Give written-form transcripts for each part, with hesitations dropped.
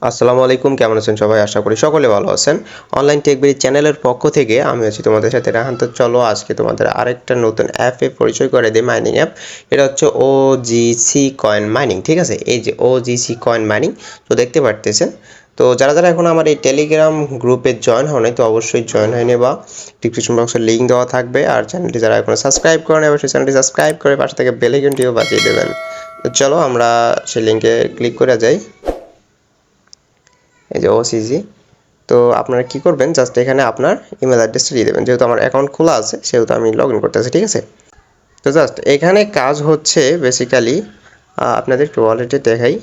আসসালামু আলাইকুম, কেমন আছেন সবাই? আশা করি সকলে ভালো আছেন। অনলাইন টেকবিডি চ্যানেলের পক্ষ থেকে আমি আছি তোমাদের সাথে রাহান। তো চলো আজকে তোমাদের আরেকটা নতুন অ্যাপে পরিচয় করে দিই, মাইনিং অ্যাপ। এটা হচ্ছে ওজিসি কয়েন মাইনিং, ঠিক আছে? এই যে ওজিসি কয়েন মাইনিং, তো দেখতে পারতেছেন। তো যারা যারা এখন আমার এই টেলিগ্রাম গ্রুপে জয়েন হয়নি, তো অবশ্যই জয়েন হয়ে নেবা। ডিসক্রিপশন বক্সে লিঙ্ক দেওয়া থাকবে। আর চ্যানেলটি যারা এখন সাবস্ক্রাইব করেন, অবশ্যই চ্যানেলটি সাবস্ক্রাইব করে পাশে থেকে বেল আইকনটিও বাজিয়ে দেবেন। তো চলো আমরা সেই লিঙ্কে ক্লিক করে যাই। এই যে ওসিজি। তো আপনারা কি করবেন, জাস্ট এখানে আপনার ইমেল অ্যাড্রেসটা দিয়ে দেবেন। যেহেতু আমার অ্যাকাউন্ট খোলা আছে সেহেতু আমি লগ ইন করতেছি, ঠিক আছে? তো জাস্ট এখানে কাজ হচ্ছে বেসিক্যালি আপনাদের একটু ওয়ালেটে দেখাই,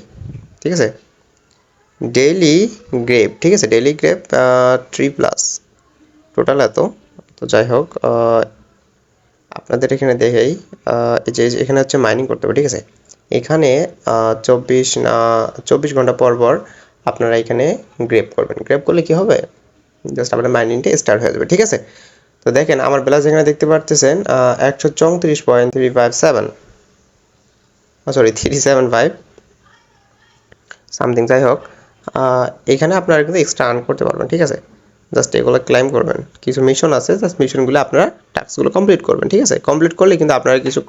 ঠিক আছে? ডেইলি গ্রেপ, ঠিক আছে? ডেইলি গ্রেপ 3+ টোটাল এত। তো যাই হোক, আপনাদের এখানে দেখাই। এই যে এখানে হচ্ছে মাইনিং করতে হবে, ঠিক আছে? এখানে 24 ঘন্টা পর পর আপনারা এখানে গ্রেপ করবেন। গ্রেপ করলে কি হবে, জাস্ট আপনার মাইনিংটা স্টার্ট হয়ে যাবে, ঠিক আছে? তো দেখেন আমার ব্যালেন্স এখানে দেখতে পারতেছেন 134.357, সরি 375 সামথিং। যাই হোক, এখানে আপনারা কিন্তু এক্সট্রা আর্ন করতে পারবেন, ঠিক আছে? জাস্ট এগুলো ক্লাইম করবেন। কিছু মিশন আছে, জাস্ট মিশনগুলো আপনারা টাস্কগুলো কমপ্লিট করবেন, ঠিক আছে? কমপ্লিট করলে কিন্তু আপনারা কিছু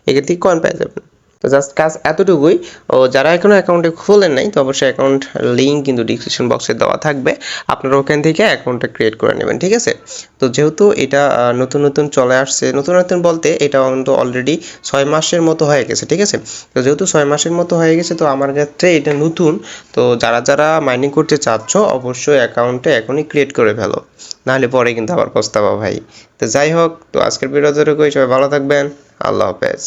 এখান থেকে কয়েন পেয়ে যাবেন। তো জাস্ট কাজ এতটুকুই। ও যারা এখনও অ্যাকাউন্টে খোলেন নাই, তো অবশ্যই অ্যাকাউন্ট লিঙ্ক কিন্তু ডিসক্রিপশন বক্সে দেওয়া থাকবে। আপনারা ওখান থেকে অ্যাকাউন্টটা ক্রিয়েট করে নেবেন, ঠিক আছে? তো যেহেতু এটা নতুন নতুন চলে আসছে, নতুন নতুন বলতে এটা কিন্তু অলরেডি 6 মাসের মতো হয়ে গেছে, ঠিক আছে? তো যেহেতু 6 মাসের মতো হয়ে গেছে, তো আমার ক্ষেত্রে এটা নতুন। তো যারা যারা মাইনিং করতে চাচ্ছ অবশ্যই অ্যাকাউন্টে এখনই ক্রিয়েট করে ফেলো, নাহলে পরে কিন্তু আবার পস্তাবা ভাই। তো যাই হোক, তো আজকের ভিডিও ধরে সবাই ভালো থাকবেন। আল্লাহ হাফেজ।